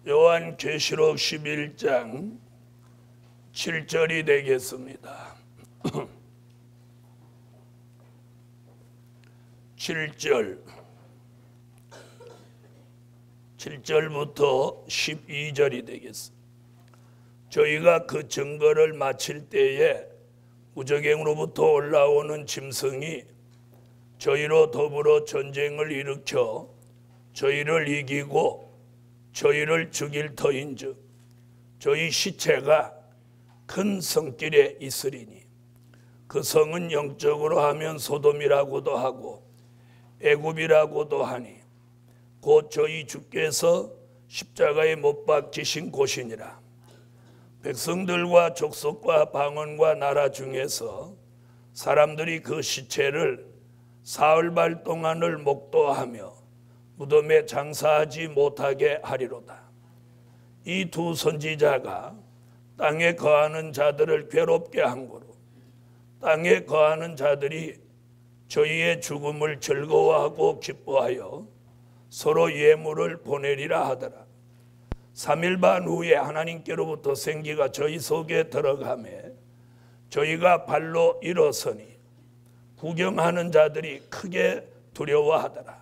요한계시록 11장 7절이 되겠습니다. 7절부터 12절이 되겠습니다. 저희가 그 증거를 마칠 때에 무저갱으로부터 올라오는 짐승이 저희로 더불어 전쟁을 일으켜 저희를 이기고 저희를 죽일 터인즉 저희 시체가 큰 성길에 있으리니 그 성은 영적으로 하면 소돔이라고도 하고 애굽이라고도 하니 곧 저희 주께서 십자가에 못 박히신 곳이니라. 백성들과 족속과 방언과 나라 중에서 사람들이 그 시체를 사흘발 동안을 목도하며 무덤에 장사하지 못하게 하리로다. 이 두 선지자가 땅에 거하는 자들을 괴롭게 한 거로 땅에 거하는 자들이 저희의 죽음을 즐거워하고 기뻐하여 서로 예물을 보내리라 하더라. 3일 반 후에 하나님께로부터 생기가 저희 속에 들어가매 저희가 발로 일어서니 구경하는 자들이 크게 두려워하더라.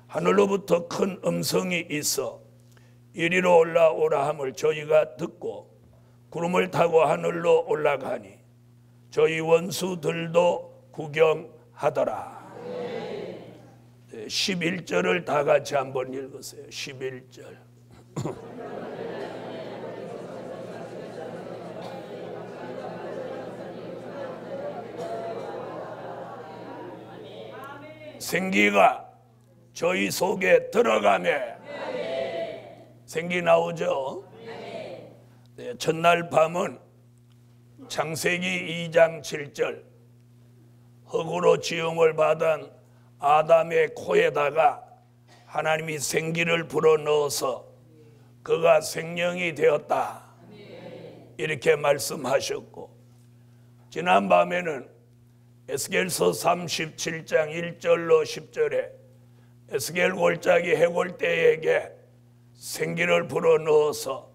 하늘로부터 큰 음성이 있어 이리로 올라오라 함을 저희가 듣고 구름을 타고 하늘로 올라가니 저희 원수들도 구경하더라. 11절을 다 같이 한번 읽으세요. 11절. 생기가 저희 속에 들어가매. 생기 나오죠? 네, 첫날 밤은 창세기 2장 7절 흙으로 지음을 받은 아담의 코에다가 하나님이 생기를 불어넣어서 그가 생명이 되었다 이렇게 말씀하셨고, 지난 밤에는 에스겔서 37장 1절로 10절에 에스겔 골짜기 해골대에게 생기를 불어넣어서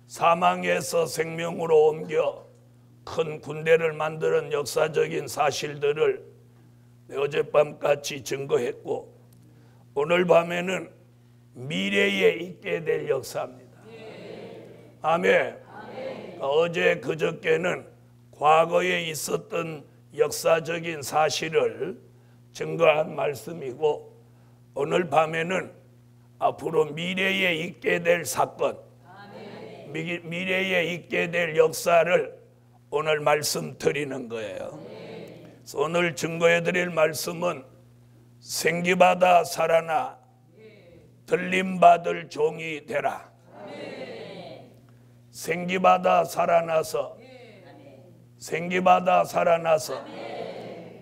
사망에서 생명으로 옮겨 큰 군대를 만드는 역사적인 사실들을 어젯밤같이 증거했고, 오늘 밤에는 미래에 있게 될 역사입니다. 아멘. 어제 그저께는 과거에 있었던 역사적인 사실을 증거한 말씀이고, 오늘 밤에는 앞으로 미래에 있게 될 사건, 미래에 있게 될 역사를 오늘 말씀 드리는 거예요. 그래서 오늘 증거해 드릴 말씀은 생기받아 살아나 들림받을 종이 되라. 생기받아 살아나서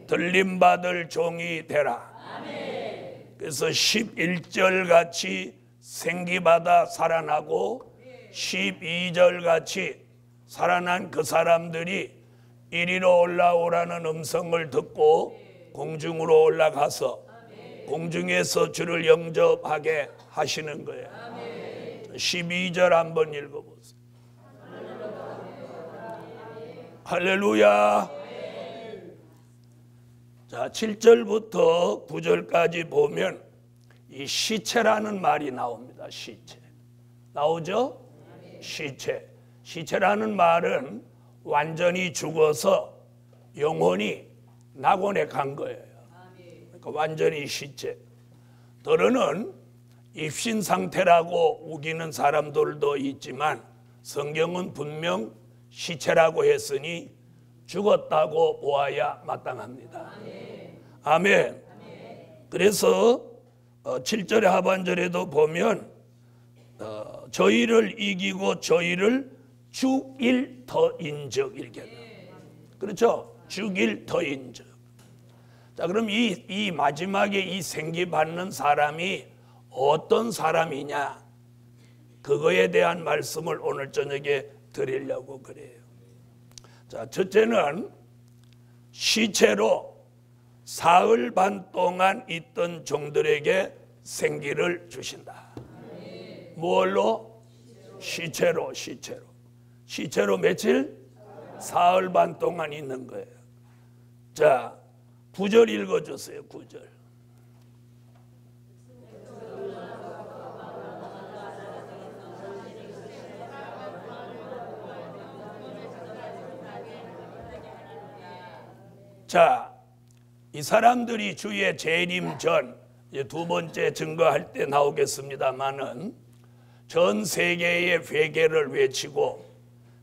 들림받을 종이 되라. 그래서 11절 같이 생기받아 살아나고 12절 같이 살아난 그 사람들이 이리로 올라오라는 음성을 듣고 공중으로 올라가서 공중에서 주를 영접하게 하시는 거예요. 12절 한번 읽어보세요. 할렐루야. 자, 7절부터 9절까지 보면 이 시체라는 말이 나옵니다. 시체. 나오죠? 시체. 시체라는 말은 완전히 죽어서 영혼이 낙원에 간 거예요. 그러니까 완전히 시체. 더러는 입신 상태라고 우기는 사람들도 있지만 성경은 분명 시체라고 했으니 죽었다고 보아야 마땅합니다. 아멘. 그래서 7절의 하반절에도 보면 저희를 이기고 저희를 죽일 터인즉 이렇게 해요. 그렇죠? 죽일 터인즉. 자, 그럼 이 마지막에 이 생기 받는 사람이 어떤 사람이냐, 그거에 대한 말씀을 오늘 저녁에 드리려고 그래요. 자, 첫째는 시체로 사흘 반 동안 있던 종들에게 생기를 주신다. 뭘로? 시체로. 시체로 며칠? 사흘 반 동안 있는 거예요. 자, 9절 읽어주세요. 9절. 자, 이 사람들이 주의 재림 전, 이제 두 번째 증거할 때 나오겠습니다만은 전 세계의 회개를 외치고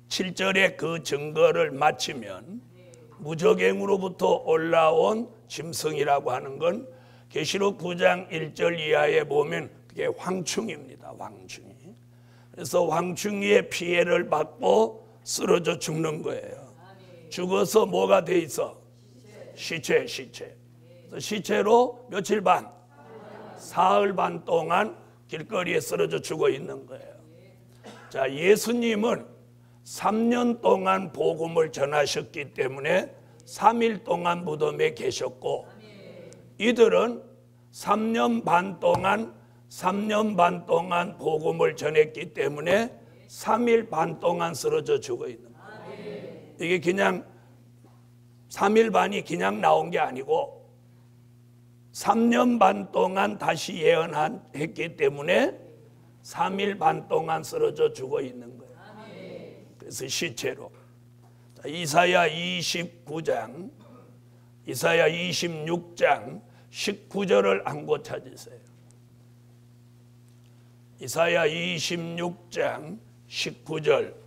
7절에 그 증거를 마치면 무적행으로부터 올라온 짐승이라고 하는 건 계시록 9장 1절 이하에 보면 그게 황충입니다. 황충이. 그래서 황충이의 피해를 받고 쓰러져 죽는 거예요. 죽어서 뭐가 돼 있어? 시체. 시체로 며칠 반? 사흘 반 동안 길거리에 쓰러져 죽어 있는 거예요. 자, 예수님은 3년 동안 복음을 전하셨기 때문에 3일 동안 무덤에 계셨고, 이들은 3년 반 동안 복음을 전했기 때문에 3일 반 동안 쓰러져 죽어 있는 거예요. 이게 그냥 3일 반이 그냥 나온 게 아니고 3년 반 동안 다시 예언했기 때문에 3일 반 동안 쓰러져 죽어 있는 거예요. 그래서 시체로. 자, 이사야 26장 19절을 안고 찾으세요. 이사야 26장 19절.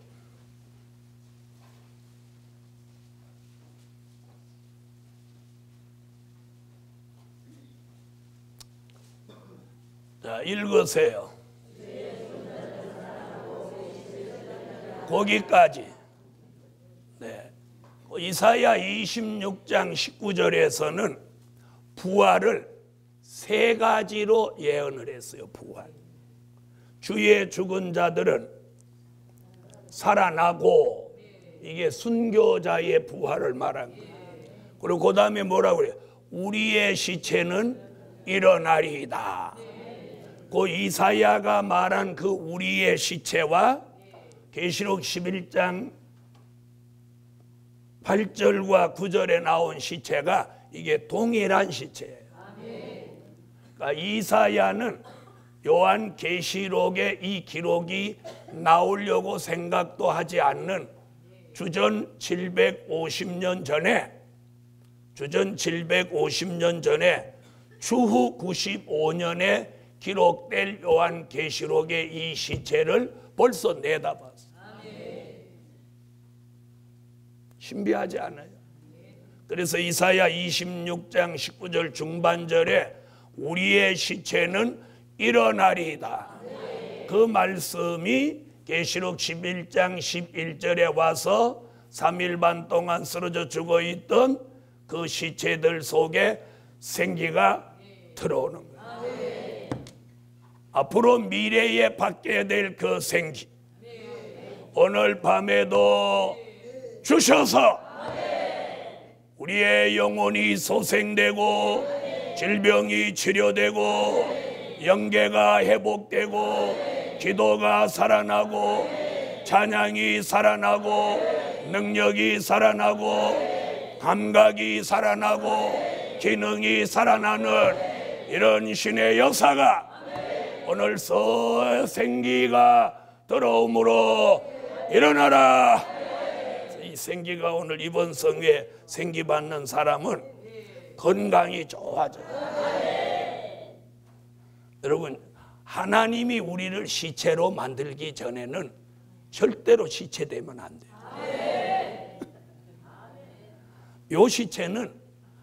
자, 읽으세요. 거기까지. 네. 이사야 26장 19절에서는 부활을 세 가지로 예언을 했어요. 부활. 주의 죽은 자들은 살아나고, 이게 순교자의 부활을 말한 거예요. 그리고 그 다음에 뭐라고 그래요? 우리의 시체는 일어나리이다. 그 이사야가 말한 그 우리의 시체와 계시록 11장 8절과 9절에 나온 시체가 이게 동일한 시체예요. 그러니까 이사야는 요한 계시록에 이 기록이 나오려고 생각도 하지 않는 주전 750년 전에 주후 95년에 기록될 요한 계시록의 이 시체를 벌써 내다봤어요. 신비하지 않아요? 그래서 이사야 26장 19절 중반절에 우리의 시체는 일어나리이다. 그 말씀이 계시록 11장 11절에 와서 3일 반 동안 쓰러져 죽어 있던 그 시체들 속에 생기가 들어오는 거예요. 앞으로 미래에 받게 될 그 생기, 오늘 밤에도 주셔서 우리의 영혼이 소생되고 질병이 치료되고 영계가 회복되고 기도가 살아나고 찬양이 살아나고 능력이 살아나고 감각이 살아나고 기능이 살아나는 이런 신의 역사가 오늘 생기가 들어옴으로 일어나라. 이 생기가 오늘 이번 성회에 생기 받는 사람은 건강이 좋아져요. 여러분, 하나님이 우리를 시체로 만들기 전에는 절대로 시체되면 안 돼요. 요 시체는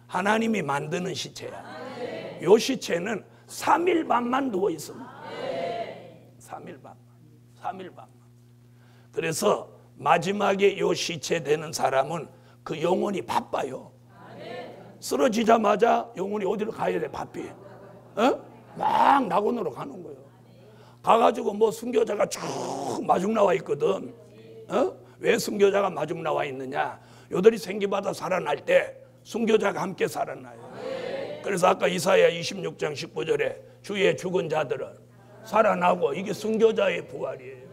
하나님이 만드는 시체야. 요 시체는 3일 반만 누워 있습니다. 3일 반만. 그래서 마지막에 요 시체 되는 사람은 그 영혼이 바빠요. 쓰러지자마자 영혼이 어디로 가야 돼? 바삐. 막 낙원으로 가는 거예요. 가가지고 뭐 순교자가 쭉 마중 나와 있거든. 왜 순교자가 마중 나와 있느냐? 요들이 생기받아 살아날 때 순교자가 함께 살아나요. 그래서 아까 이사야 26장 19절에 주의 죽은 자들은 살아나고, 이게 순교자의 부활이에요.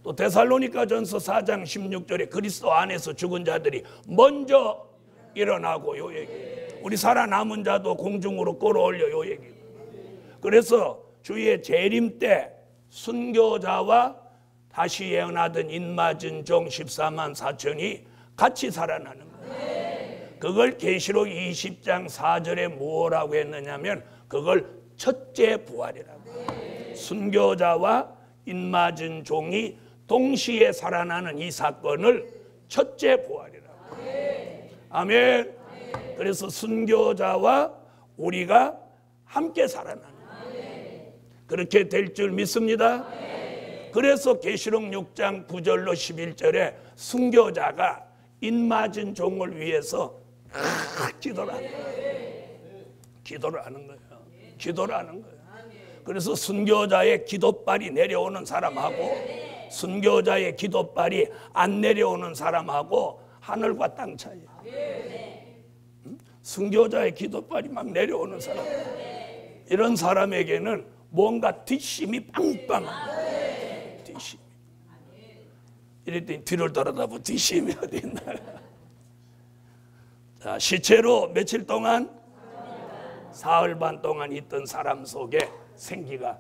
또 데살로니가전서 4장 16절에 그리스도 안에서 죽은 자들이 먼저 일어나고, 요 얘기. 우리 살아남은 자도 공중으로 끌어올려, 요 얘기. 그래서 주의 재림 때 순교자와 다시 예언하던 인맞은 종 14만 4천이 같이 살아나는 거예요. 그걸 계시록 20장 4절에 뭐라고 했느냐면 그걸 첫째 부활이라고. 순교자와 인맞은 종이 동시에 살아나는 이 사건을 첫째 부활이라고. 아멘. 그래서 순교자와 우리가 함께 살아나는 거예요. 그렇게 될 줄 믿습니다. 그래서 계시록 6장 9절로 11절에 순교자가 인맞은 종을 위해서 기도를 하는 거예요. 기도를 하는 거예요. 기도를 하는 거예요. 그래서 순교자의 기도발이 내려오는 사람하고 순교자의 기도발이 안 내려오는 사람하고 하늘과 땅 차이예요. 순교자의 기도발이 막 내려오는 사람, 이런 사람에게는 뭔가 뒷심이 빵빵한 뒷심. 이랬더니 뒤를 돌아다보면 뒷심이 어디 있나. 자, 시체로 며칠 동안, 사흘 반 동안 있던 사람 속에 생기가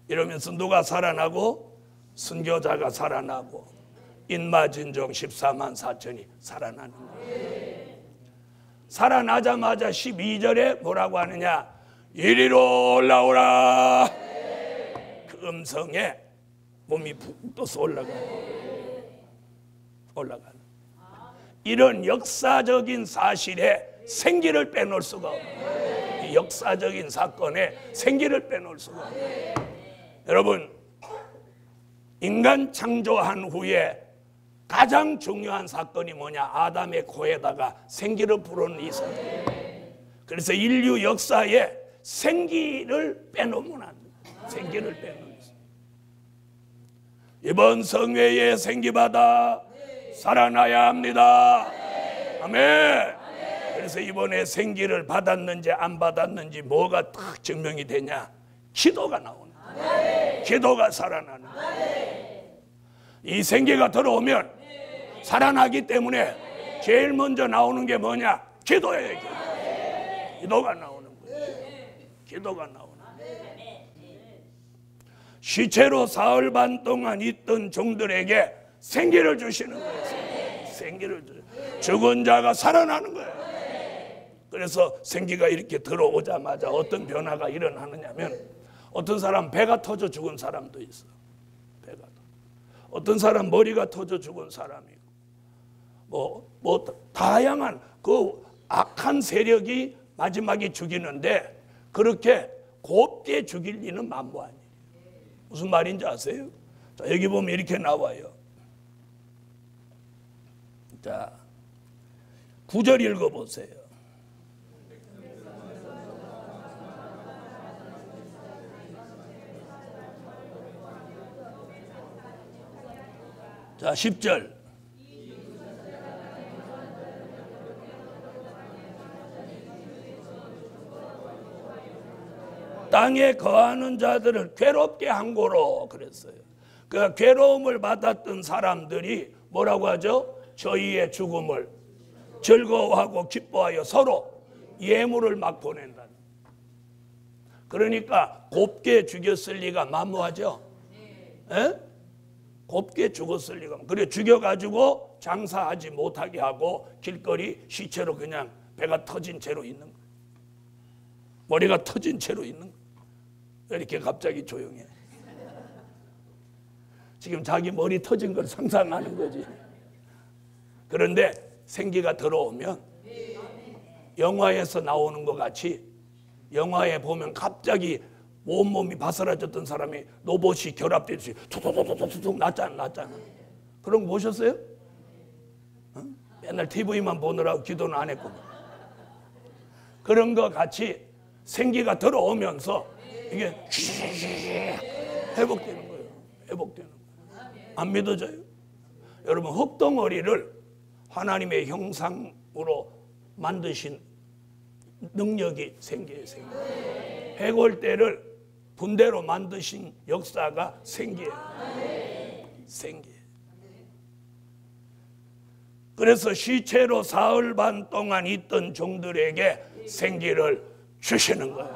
이러면서 누가 살아나고? 순교자가 살아나고 인맞은 종 14만 4천이 살아나는 거예요. 살아나자마자 12절에 뭐라고 하느냐? 이리로 올라오라. 그 음성에 몸이 푹 떠서 올라가는 이런 역사적인 사실에 생기를 빼놓을 수가 없어요. 이 역사적인 사건에 생기를 빼놓을 수가 없어요. 여러분, 인간 창조한 후에 가장 중요한 사건이 뭐냐? 아담의 코에다가 생기를 불어넣은 이 사건. 그래서 인류 역사에 생기를 빼놓으면 안 돼요. 생기를 빼놓으면. 이번 성회에 생기받아 살아나야 합니다. 아멘. 그래서 이번에 생기를 받았는지 안 받았는지 뭐가 딱 증명이 되냐? 기도가 나오는 거예요. 기도가 살아나는 거예요. 이 생기가 들어오면 살아나기 때문에 제일 먼저 나오는 게 뭐냐? 기도예요. 기도가 나오는 거예요. 기도가 나오는 거예요. 시체로 사흘 반 동안 있던 종들에게 생기를 주시는 거예요. 생기를 주시는. 죽은 자가 살아나는 거예요. 그래서 생기가 이렇게 들어오자마자 어떤 변화가 일어나느냐면, 어떤 사람 배가 터져 죽은 사람도 있어. 배가 터져. 어떤 사람 머리가 터져 죽은 사람이고, 뭐 다양한 그 악한 세력이 마지막에 죽이는데 그렇게 곱게 죽일 리는 만무하니. 무슨 말인지 아세요? 자, 여기 보면 이렇게 나와요. 자, 9절 읽어보세요. 자, 10절. 땅에 거하는 자들을 괴롭게 한 고로 그랬어요. 그 괴로움을 받았던 사람들이 뭐라고 하죠? 저희의 죽음을 즐거워하고 기뻐하여 서로 예물을 막 보낸다. 그러니까 곱게 죽였을 리가 만무하죠. 에? 곱게 죽었을 리가. 그래 죽여가지고 장사하지 못하게 하고 길거리 시체로 그냥 배가 터진 채로 있는 거예요. 머리가 터진 채로 있는 거예요. 왜 이렇게 갑자기 조용해? 지금 자기 머리 터진 걸 상상하는 거지. 그런데 생기가 들어오면 영화에서 나오는 것 같이, 영화에 보면 갑자기 온몸이 바스라졌던 사람이 로봇이 결합되듯이 툭툭툭툭툭 났잖아. 그런 거 보셨어요? 맨날 TV만 보느라고 기도는 안 했고. 그런 거 같이 생기가 들어오면서 이게 회복되는 거예요. 회복되는 거예요. 안 믿어져요? 여러분, 흙덩어리를 하나님의 형상으로 만드신 능력이 생겨요. 해골대를 분대로 만드신 역사가 생겨요. 그래서 시체로 사흘 반 동안 있던 종들에게 생기를 주시는 거예요.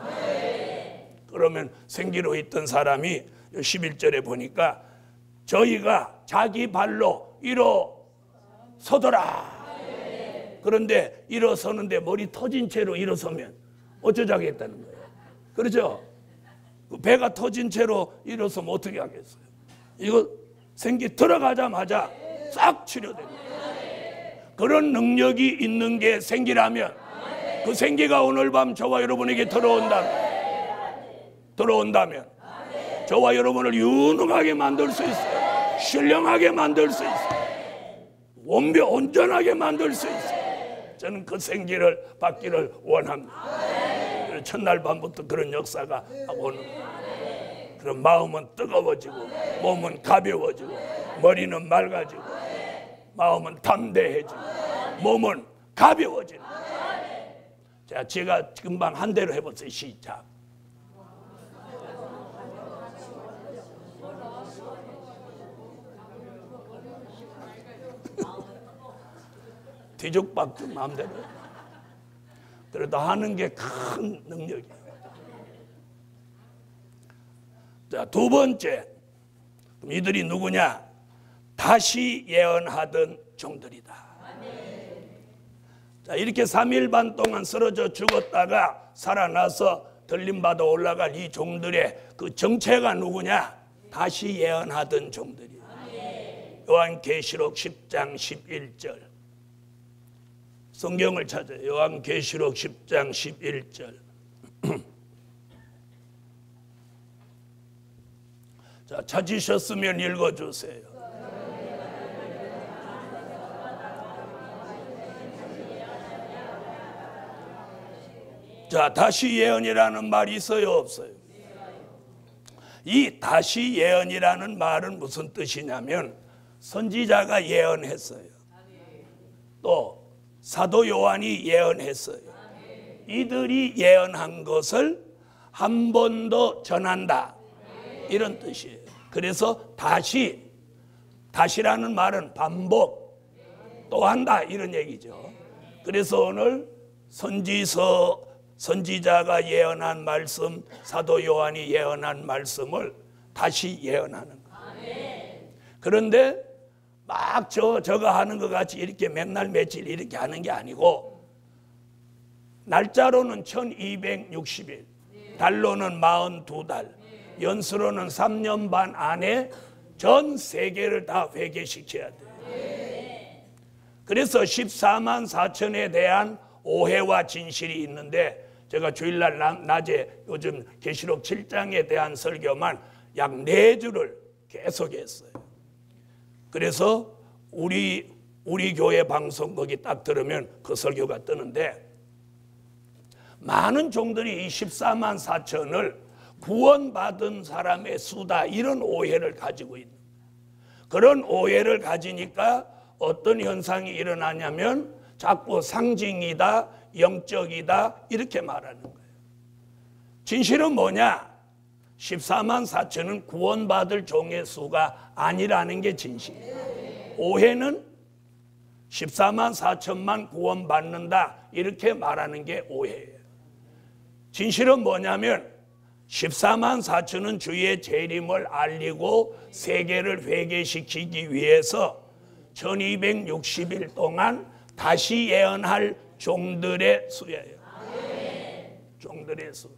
그러면 생기로 있던 사람이 11절에 보니까 저희가 자기 발로 일어서더라. 그런데 일어서는데 머리 터진 채로 일어서면 어쩌자겠다는 거예요. 그렇죠? 배가 터진 채로 일어서면 어떻게 하겠어요? 이거 생기 들어가자마자 싹 치료됩니다. 그런 능력이 있는 게 생기라면 그 생기가 오늘 밤 저와 여러분에게 들어온다면 저와 여러분을 유능하게 만들 수 있어요. 신령하게 만들 수 있어요. 온전하게 만들 수 있어요. 저는 그 생기를 받기를 원합니다. 첫날 밤부터 그런 역사가 오는 거예요. 그럼 마음은 뜨거워지고 몸은 가벼워지고 머리는 맑아지고 마음은 담대해지고 몸은 가벼워지는 거예요. 자, 제가 금방 한 대로 해보세요. 시작. 뒤죽박죽 마음대로. 그래도 하는 게 큰 능력이에요. 자, 두 번째, 이들이 누구냐? 다시 예언하던 종들이다. 자, 이렇게 3일 반 동안 쓰러져 죽었다가 살아나서 들림받아 올라갈 이 종들의 그 정체가 누구냐? 다시 예언하던 종들이에요. 요한계시록 10장 11절. 성경을 찾아요. 요한계시록 10장 11절. 자, 찾으셨으면 읽어주세요. 자, 다시 예언이라는 말이 있어요, 없어요? 이 다시 예언이라는 말은 무슨 뜻이냐면 선지자가 예언했어요. 또 사도 요한이 예언했어요. 이들이 예언한 것을 한 번 더 전한다. 이런 뜻이에요. 그래서 다시라는 말은 반복, 또 한다 이런 얘기죠. 그래서 오늘 선지자가 예언한 말씀, 사도 요한이 예언한 말씀을 다시 예언하는 거예요. 그런데 막 저거 하는 것 같이 이렇게 맨날 며칠 이렇게 하는 게 아니고 날짜로는 1260일, 달로는 42달, 연수로는 3년 반 안에 전 세계를 다 회개시켜야 돼요. 그래서 14만 4천에 대한 오해와 진실이 있는데 제가 주일날 낮에 요즘 계시록 7장에 대한 설교만 약 4주를 계속했어요. 그래서 우리 교회 방송 거기 딱 들으면 그 설교가 뜨는데 많은 종들이 이 14만 4천을 구원받은 사람의 수다 이런 오해를 가지고 있는 거예요. 그런 오해를 가지니까 어떤 현상이 일어나냐면 자꾸 상징이다, 영적이다 이렇게 말하는 거예요. 진실은 뭐냐? 14만 4천은 구원받을 종의 수가 아니라는 게 진실이에요. 오해는 14만 4천만 구원받는다 이렇게 말하는 게 오해예요. 진실은 뭐냐면 14만 4천은 주의 재림을 알리고 세계를 회개시키기 위해서 1260일 동안 다시 예언할 종들의 수예요. 종들의 수.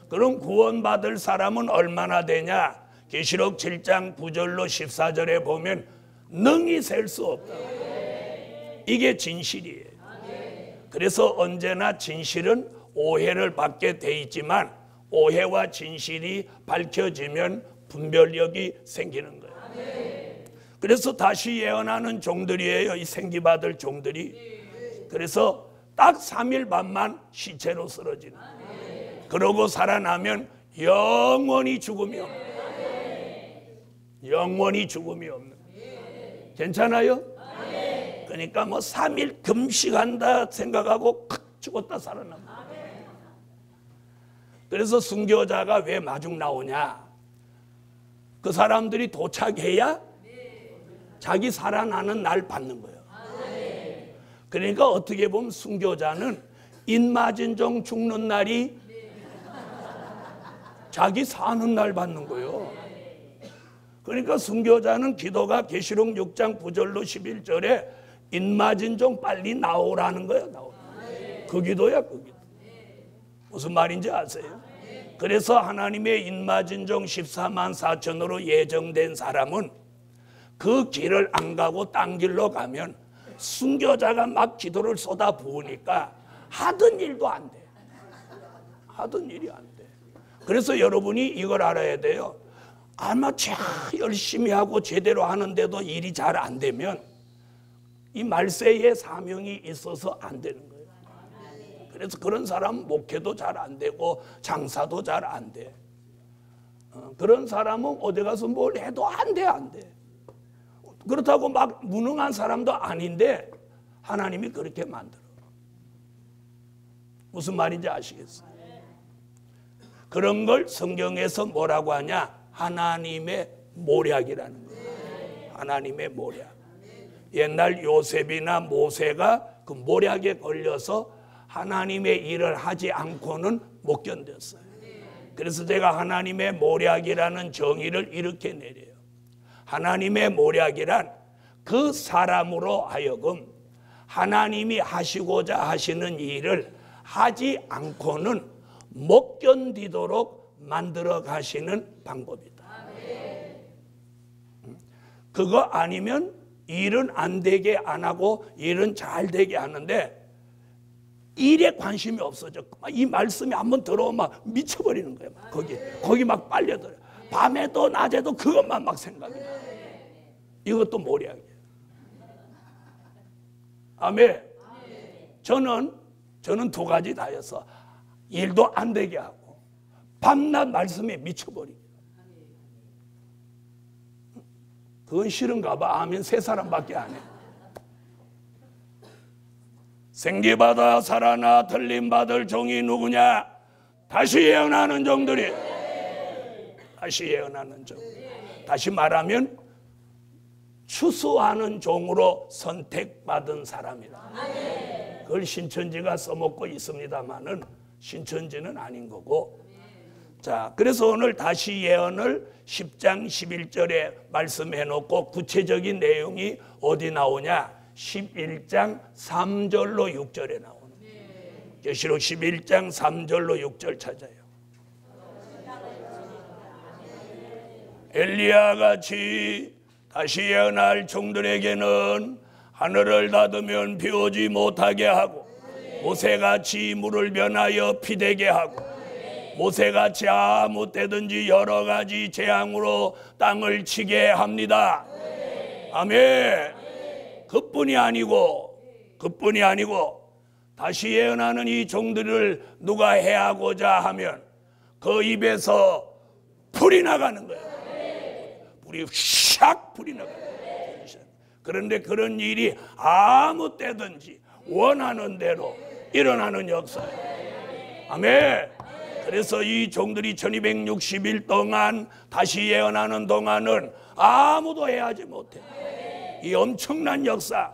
그럼 구원받을 사람은 얼마나 되냐? 계시록 7장 9절로 14절에 보면 능히 셀 수 없다. 이게 진실이에요. 그래서 언제나 진실은 오해를 받게 돼 있지만 오해와 진실이 밝혀지면 분별력이 생기는 거예요. 그래서 다시 예언하는 종들이에요. 이 생기받을 종들이. 그래서 딱 3일 반만 시체로 쓰러지는 거예요. 그러고 살아나면 영원히 죽음이 없는 거예요. 영원히 죽음이 없는 거예요. 괜찮아요? 그러니까 뭐 3일 금식한다 생각하고 죽었다 살아납니다. 그래서 순교자가 왜 마중 나오냐? 그 사람들이 도착해야 자기 살아나는 날 받는 거예요. 그러니까 어떻게 보면 순교자는 인맞은 종 죽는 날이 자기 사는 날 받는 거예요. 그러니까 순교자는 기도가 계시록 6장 9절로 11절에 인맞은 종 빨리 나오라는 거예요. 그 기도야, 그 기도. 무슨 말인지 아세요? 그래서 하나님의 인맞은 종 14만 4천으로 예정된 사람은 그 길을 안 가고 딴 길로 가면 순교자가 막 기도를 쏟아 부으니까 하던 일도 안 돼. 하던 일이 안 돼. 그래서 여러분이 이걸 알아야 돼요. 아마 열심히 하고 제대로 하는데도 일이 잘 안 되면 이 말세의 사명이 있어서 안 되는 거예요. 그래서 그런 사람은 목회도 잘 안 되고 장사도 잘 안 돼. 그런 사람은 어디 가서 뭘 해도 안 돼, 안 돼. 그렇다고 막 무능한 사람도 아닌데 하나님이 그렇게 만들어. 무슨 말인지 아시겠어요? 그런 걸 성경에서 뭐라고 하냐? 하나님의 모략이라는 거예요. 하나님의 모략. 옛날 요셉이나 모세가 그 모략에 걸려서 하나님의 일을 하지 않고는 못 견뎠어요. 그래서 제가 하나님의 모략이라는 정의를 이렇게 내려요. 하나님의 모략이란 그 사람으로 하여금 하나님이 하시고자 하시는 일을 하지 않고는 못 견디도록 만들어 가시는 방법이다. 그거 아니면 일은 안 되게 안 하고 일은 잘 되게 하는데 일에 관심이 없어져. 이 말씀이 한번 들어오면 막 미쳐버리는 거예요. 거기 막 빨려들어요. 밤에도 낮에도 그것만 막 생각이 나요. 이것도 모략이에요. 아멘. 저는 두 가지 다여서 일도 안 되게 하고 밤낮 말씀에 미쳐버리고. 그건 싫은가 봐. 아멘. 세 사람밖에 안 해. 생기받아 살아나 틀림받을 종이 누구냐? 다시 예언하는 종들이. 다시 예언하는 종. 다시 말하면 추수하는 종으로 선택받은 사람이다. 그걸 신천지가 써먹고 있습니다만은 신천지는 아닌 거고. 자, 그래서 오늘 다시 예언을 10장 11절에 말씀해놓고 구체적인 내용이 어디 나오냐? 11장 3절로 6절에 나오는 계시록 11장 3절로 6절 찾아요. 엘리야같이 다시 예언할 종들에게는 하늘을 닫으면 비 오지 못하게 하고 모세같이 물을 변하여 피되게 하고 모세같이 아무 때든지 여러 가지 재앙으로 땅을 치게 합니다. 아멘. 그뿐이 아니고 다시 예언하는 이 종들을 누가 해하고자 하면 그 입에서 불이 나가는 거예요. 불이 샥 불이 나가는 거예요. 그런데 그런 일이 아무 때든지 원하는 대로 일어나는 역사예요. 아멘. 그래서 이 종들이 1260일 동안 다시 예언하는 동안은 아무도 해하지 못해. 이 엄청난 역사.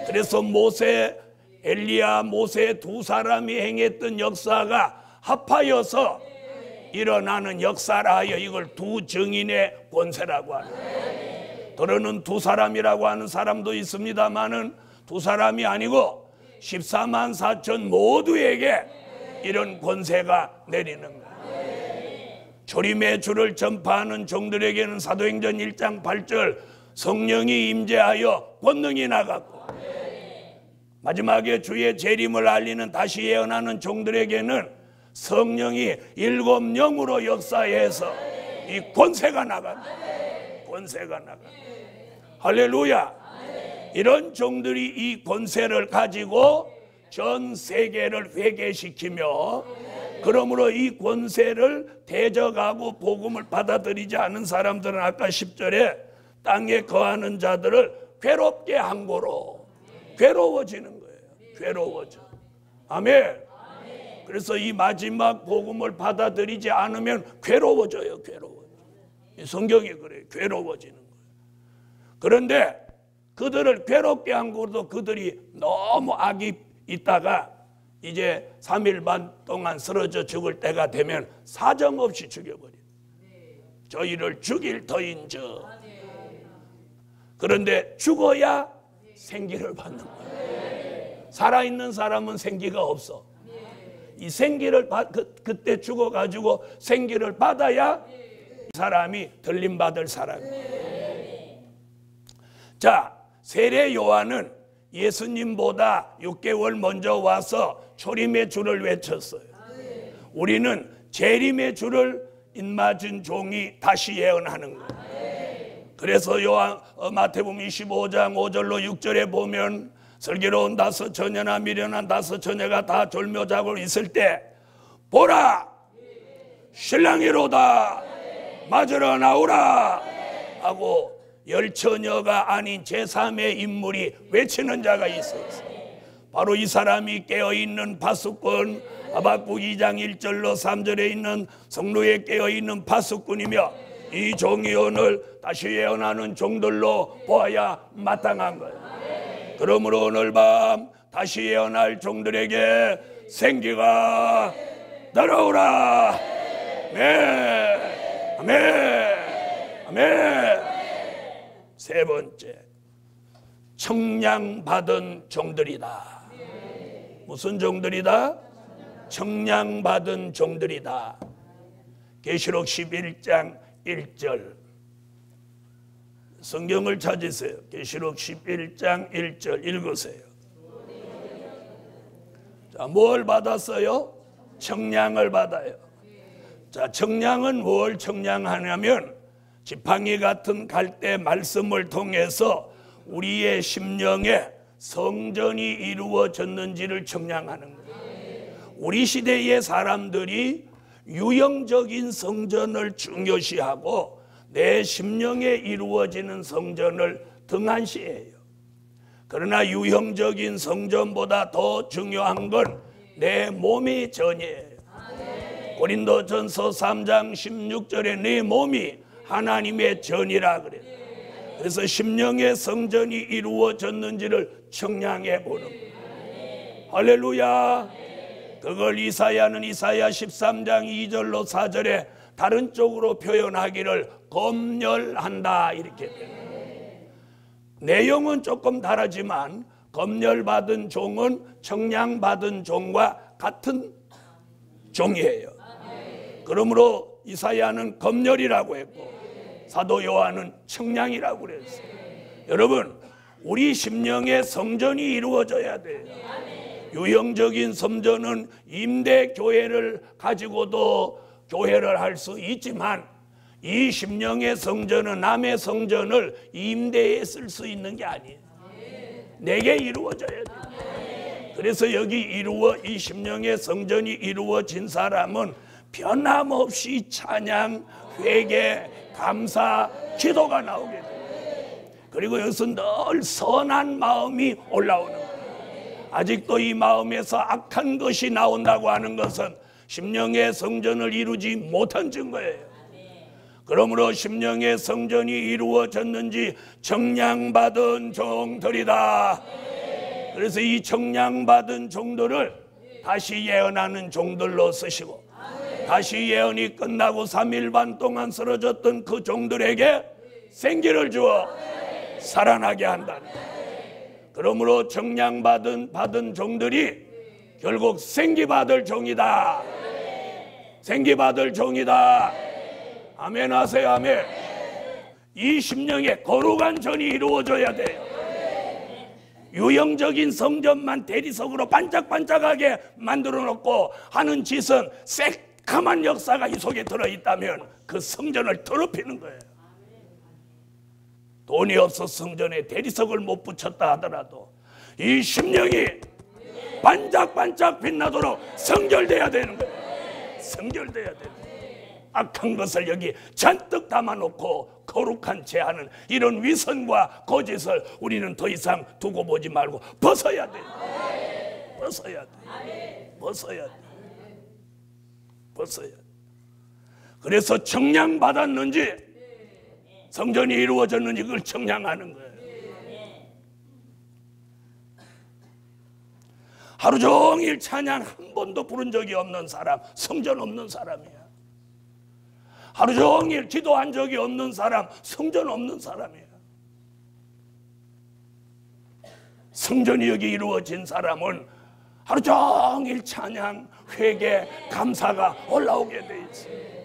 그래서 모세, 엘리야, 모세 두 사람이 행했던 역사가 합하여서 일어나는 역사라 하여 이걸 두 증인의 권세라고 하는. 더러는 두 사람이라고 하는 사람도 있습니다만은 두 사람이 아니고 14만 4천 모두에게 이런 권세가 내리는 거예요. 조림의 주를 전파하는 종들에게는 사도행전 1장 8절 성령이 임재하여 권능이 나갔고 마지막에 주의 재림을 알리는 다시 예언하는 종들에게는 성령이 7영으로 역사해서 이 권세가 나간다. 권세가 나간다. 할렐루야. 이런 종들이 이 권세를 가지고 전 세계를 회개시키며 그러므로 이 권세를 대적하고 복음을 받아들이지 않은 사람들은 아까 10절에 땅에 거하는 자들을 괴롭게 한 거로 괴로워지는 거예요. 괴로워져. 아멘. 그래서 이 마지막 복음을 받아들이지 않으면 괴로워져요. 성경이 그래요. 괴로워지는 거예요. 그런데 그들을 괴롭게 한 것도 그들이 너무 악이 있다가 이제 3일 반 동안 쓰러져 죽을 때가 되면 사정없이 죽여버려요. 저희를 죽일 터인저. 그런데 죽어야 생기를 받는 거예요. 살아있는 사람은 생기가 없어. 이 생기를 그때 죽어가지고 생기를 받아야 이 사람이 들림받을 사람이에요. 자, 세례 요한은 예수님보다 6개월 먼저 와서 초림의 주를 외쳤어요. 우리는 재림의 주를 입맞은 종이 다시 예언하는 거예요. 그래서 마태복음 25장 5절로 6절에 보면 슬기로운 5 처녀나 미련한 5 처녀가 다 졸며 자고 있을 때 보라 신랑이로다 맞으러 나오라 하고 10처녀가 아닌 제3의 인물이 외치는 자가 있었어요. 바로 이 사람이 깨어있는 파수꾼 하박국 2장 1절로 3절에 있는 성루에 깨어있는 파수꾼이며 이 종이 오늘 다시 예언하는 종들로 보아야 마땅한 거예요. 그러므로 오늘 밤 다시 예언할 종들에게 생기가 날아오라. 아멘. 아멘. 아멘. 세 번째, 청량받은 종들이다. 무슨 종들이다? 청량받은 종들이다. 계시록 11장 1절 성경을 찾으세요. 계시록 11장 1절 읽으세요. 자, 뭘 받았어요? 청량을 받아요. 자, 청량은 뭘 청량하냐면 지팡이 같은 갈대 말씀을 통해서 우리의 심령에 성전이 이루어졌는지를 청량하는 거예요. 우리 시대의 사람들이 유형적인 성전을 중요시하고 내 심령에 이루어지는 성전을 등한시해요. 그러나 유형적인 성전보다 더 중요한 건 내 몸의 전이에요. 고린도전서 3장 16절에 내 몸이 하나님의 전이라 그래요. 그래서 심령의 성전이 이루어졌는지를 청량해 보는 거예요. 할렐루야. 그걸 이사야는 이사야 13장 2절로 4절에 다른 쪽으로 표현하기를 검열한다 이렇게 표현해요. 내용은 조금 다르지만 검열받은 종은 청량받은 종과 같은 종이에요. 그러므로 이사야는 검열이라고 했고 사도 요한은 청량이라고 그랬어요. 여러분, 우리 심령의 성전이 이루어져야 돼요. 유형적인 성전은 임대 교회를 가지고도 교회를 할 수 있지만 이 심령의 성전은 남의 성전을 임대에 쓸 수 있는 게 아니에요. 내게 이루어져야 돼요. 그래서 여기 이 심령의 성전이 이루어진 사람은 변함없이 찬양, 회개, 감사, 기도가 나오게 돼요. 그리고 여기서 늘 선한 마음이 올라오는 거예요. 아직도 이 마음에서 악한 것이 나온다고 하는 것은 심령의 성전을 이루지 못한 증거예요. 그러므로 심령의 성전이 이루어졌는지 청량받은 종들이다. 그래서 이 청량받은 종들을 다시 예언하는 종들로 쓰시고 다시 예언이 끝나고 3일 반 동안 쓰러졌던 그 종들에게 생기를 주어 살아나게 한다. 그러므로 청량받은 종들이 결국 생기받을 종이다. 생기받을 종이다. 아멘 하세요. 아멘. 이 심령에 거룩한 전이 이루어져야 돼요. 유형적인 성전만 대리석으로 반짝반짝하게 만들어 놓고 하는 짓은 새카만 역사가 이 속에 들어있다면 그 성전을 더럽히는 거예요. 돈이 없어 성전에 대리석을 못 붙였다 하더라도 이 심령이 반짝반짝 빛나도록 성결돼야 되는 거예요. 성결돼야 되는 거예요. 악한 것을 여기 잔뜩 담아놓고 거룩한 채 하는 이런 위선과 거짓을 우리는 더 이상 두고 보지 말고 벗어야 돼요. 벗어야 돼요. 벗어야 돼요. 벗어야 돼. 그래서 청량받았는지 성전이 이루어졌는지 그걸 청량하는 거예요. 하루 종일 찬양 한 번도 부른 적이 없는 사람, 성전 없는 사람이야. 하루 종일 기도한 적이 없는 사람, 성전 없는 사람이야. 성전이 여기 이루어진 사람은 하루 종일 찬양, 회개, 감사가 올라오게 돼 있어요.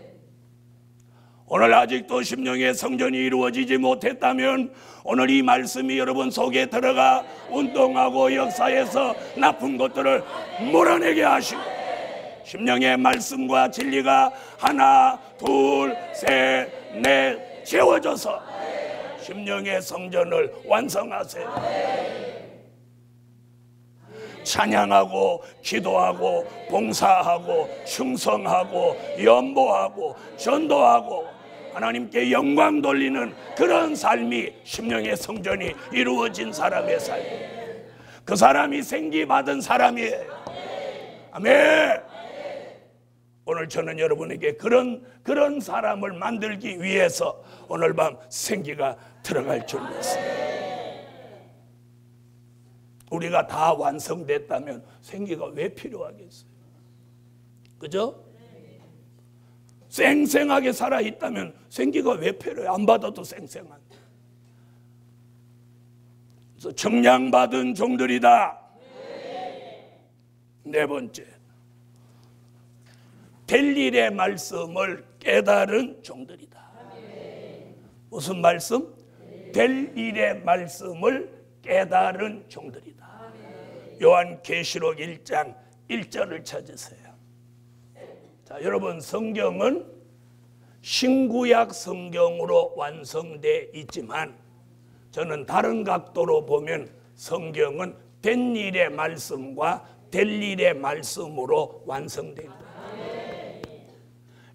오늘 아직도 심령의 성전이 이루어지지 못했다면 오늘 이 말씀이 여러분 속에 들어가 운동하고 역사에서 나쁜 것들을 몰아내게 하시고 심령의 말씀과 진리가 하나, 둘, 셋, 넷 채워져서 심령의 성전을 완성하세요. 찬양하고 기도하고 봉사하고 충성하고 연보하고 전도하고 하나님께 영광 돌리는 그런 삶이 심령의 성전이 이루어진 사람의 삶이에요. 그 사람이 생기받은 사람이에요. 아멘. 오늘 저는 여러분에게 그런 사람을 만들기 위해서 오늘 밤 생기가 들어갈 줄 믿습니다. 우리가 다 완성됐다면 생기가 왜 필요하겠어요? 그죠? 쌩쌩하게 살아있다면 생기가 왜 필요해요? 안 받아도 쌩쌩한데. 그래서 청량받은 종들이다. 네 번째, 될 일의 말씀을 깨달은 종들이다. 무슨 말씀? 될 일의 말씀을 깨달은 종들이다. 요한계시록 1장 1절을 찾으세요. 자, 여러분 성경은 신구약 성경으로 완성되어 있지만 저는 다른 각도로 보면 성경은 된 일의 말씀과 될 일의 말씀으로 완성된다.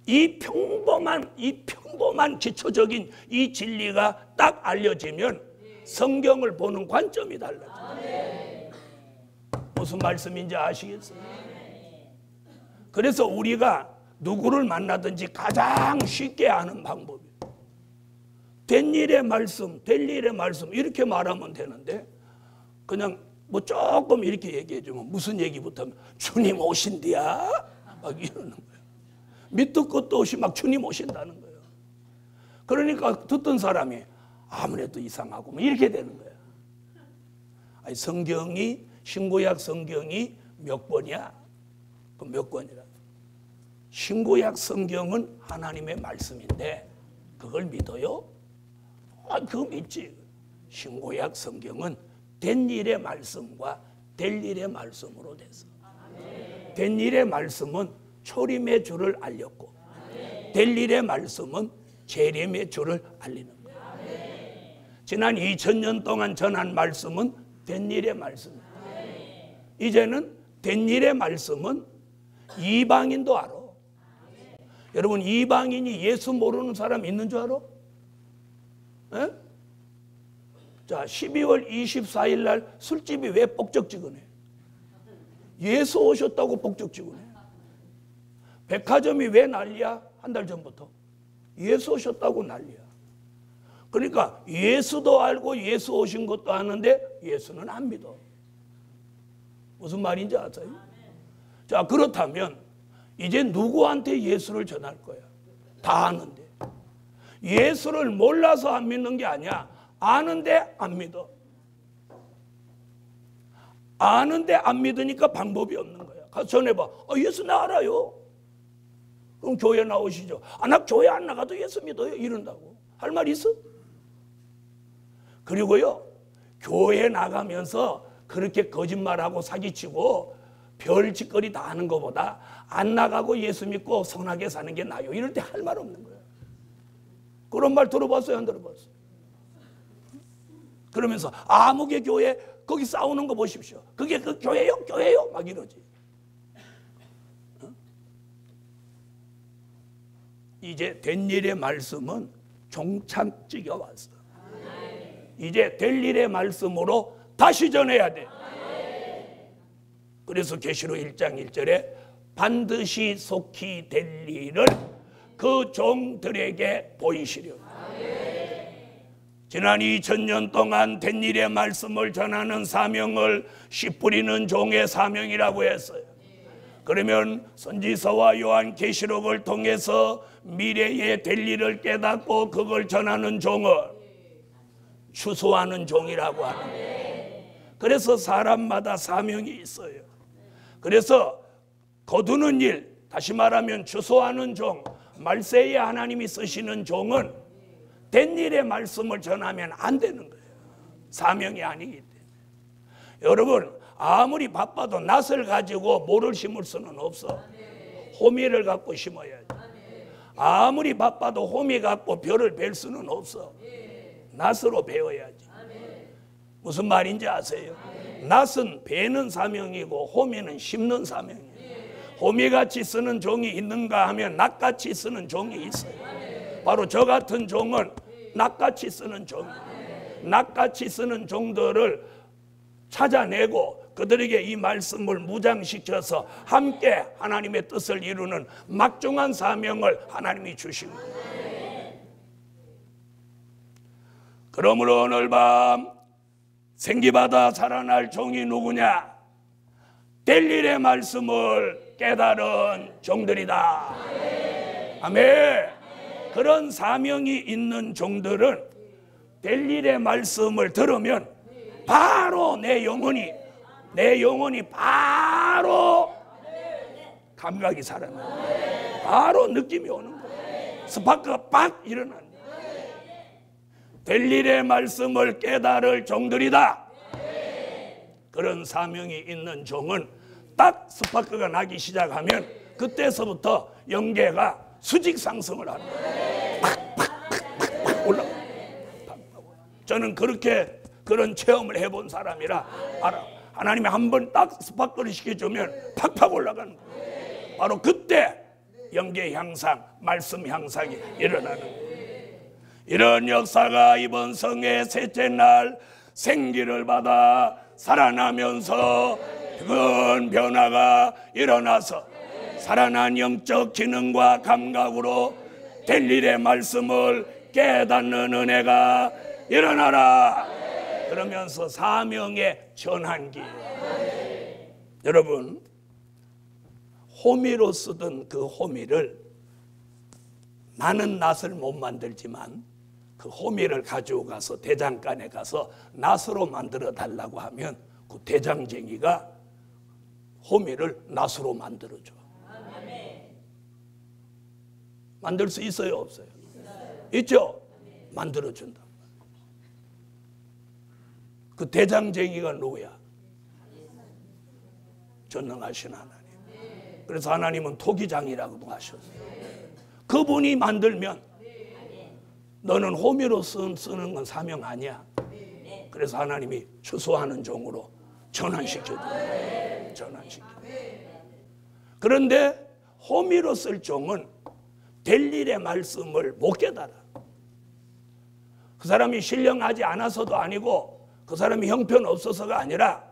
이 평범한 기초적인 이 진리가 딱 알려지면 성경을 보는 관점이 달라져요. 무슨 말씀인지 아시겠어요? 그래서 우리가 누구를 만나든지 가장 쉽게 아는 방법이에요. 된 일의 말씀, 될 일의 말씀 이렇게 말하면 되는데 그냥 뭐 조금 이렇게 얘기해 주면 무슨 얘기부터 하면 주님 오신디야? 막 이러는 거예요. 밑도 끝도 없이 막 주님 오신다는 거예요. 그러니까 듣던 사람이 아무래도 이상하고 뭐 이렇게 되는 거예요. 아니, 성경이 신구약 성경이 몇 권이야? 그럼 몇 권이라? 신구약 성경은 하나님의 말씀인데 그걸 믿어요? 아, 그거 믿지. 신구약 성경은 된 일의 말씀과 될 일의 말씀으로 됐어. 된 일의 말씀은 초림의 주를 알렸고 될 일의 말씀은 재림의 주를 알리는 거예요. 지난 2000년 동안 전한 말씀은 된 일의 말씀이에요. 이제는 된 일의 말씀은 이방인도 알아. 여러분 이방인이 예수 모르는 사람 있는 줄 알아? 에? 자, 12월 24일 날 술집이 왜 뻑적지근해? 예수 오셨다고 뻑적지근해. 백화점이 왜 난리야? 한 달 전부터 예수 오셨다고 난리야. 그러니까 예수도 알고 예수 오신 것도 아는데 예수는 안 믿어. 무슨 말인지 아세요? 자, 그렇다면 이제 누구한테 예수를 전할 거야? 다 아는데. 예수를 몰라서 안 믿는 게 아니야. 아는데 안 믿어. 아는데 안 믿으니까 방법이 없는 거야. 가서 전해봐. 예수 나 알아요. 그럼 교회 나오시죠. 나 교회 안 나가도 예수 믿어요. 이런다고. 할 말 있어? 그리고요, 교회 나가면서 그렇게 거짓말하고 사기치고 별짓거리 다 하는 것보다 안 나가고 예수 믿고 선하게 사는 게 나아요. 이럴 때 할 말 없는 거예요. 그런 말 들어봤어요? 안 들어봤어요? 그러면서 아무개 교회 거기 싸우는 거 보십시오. 그게 그 교회요? 교회요? 막 이러지. 이제 된 일의 말씀은 종착지가 왔어. 이제 될 일의 말씀으로 다시 전해야 돼. 그래서 계시록 1장 1절에 반드시 속히 될 일을 그 종들에게 보이시려. 지난 2000년 동안 된 일의 말씀을 전하는 사명을 씨 뿌리는 종의 사명이라고 했어요. 그러면 선지서와 요한계시록을 통해서 미래에 될 일을 깨닫고 그걸 전하는 종을 추수하는 종이라고 하는데, 그래서 사람마다 사명이 있어요. 그래서 거두는 일, 다시 말하면 추수하는 종, 말세에 하나님이 쓰시는 종은 된 일의 말씀을 전하면 안 되는 거예요. 사명이 아니기 때문에. 여러분, 아무리 바빠도 낫을 가지고 모를 심을 수는 없어. 호미를 갖고 심어야지. 아무리 바빠도 호미 갖고 벼를 벨 수는 없어. 낫으로 베어야지. 무슨 말인지 아세요? 낫은 베는 사명이고 호미는 심는 사명이에요. 호미같이 쓰는 종이 있는가 하면 낫같이 쓰는 종이 있어요. 바로 저 같은 종은 낫같이 쓰는 종이에요. 낫같이 쓰는 종들을 찾아내고 그들에게 이 말씀을 무장시켜서 함께 하나님의 뜻을 이루는 막중한 사명을 하나님이 주신 거예요. 그러므로 오늘 밤 생기받아 살아날 종이 누구냐? 될 일의 말씀을 깨달은 종들이다. 아멘. 그런 사명이 있는 종들은 될 일의 말씀을 들으면 바로 내 영혼이 바로 감각이 살아나요. 바로 느낌이 오는 거예요. 스파크가 빡 일어나는 거예요. 될 일의 말씀을 깨달을 종들이다. 그런 사명이 있는 종은 딱 스파크가 나기 시작하면 그때서부터 영계가 수직 상승을 하는 거예요. 팍팍팍팍 올라가. 저는 그런 체험을 해본 사람이라 알아. 하나님이 한번 딱 스파크를 시켜주면 팍팍 올라가는 거예요. 바로 그때 영계 향상, 말씀 향상이 일어나는 거예요. 이런 역사가 이번 성의 셋째 날 생기를 받아 살아나면서 큰 변화가 일어나서 살아난 영적 기능과 감각으로 될 일의 말씀을 깨닫는 은혜가 일어나라. 그러면서 사명의 전환기예요. 여러분, 호미로 쓰던 그 호미를 나는 낫을 못 만들지만 그 호미를 가지고 가서 대장간에 가서 낫으로 만들어 달라고 하면 그 대장쟁이가 호미를 낫으로 만들어줘. 만들 수 있어요, 없어요? 있죠? 만들어준다. 그 대장쟁이가 누구야? 전능하신 하나님. 그래서 하나님은 토기장이라고도 하셨어요. 그분이 만들면 너는 호미로 쓰는 건 사명 아니야. 그래서 하나님이 추수하는 종으로 전환시켜줘요. 그런데 호미로 쓸 종은 될 일의 말씀을 못 깨달아. 그 사람이 신령하지 않아서도 아니고 그 사람이 형편없어서가 아니라,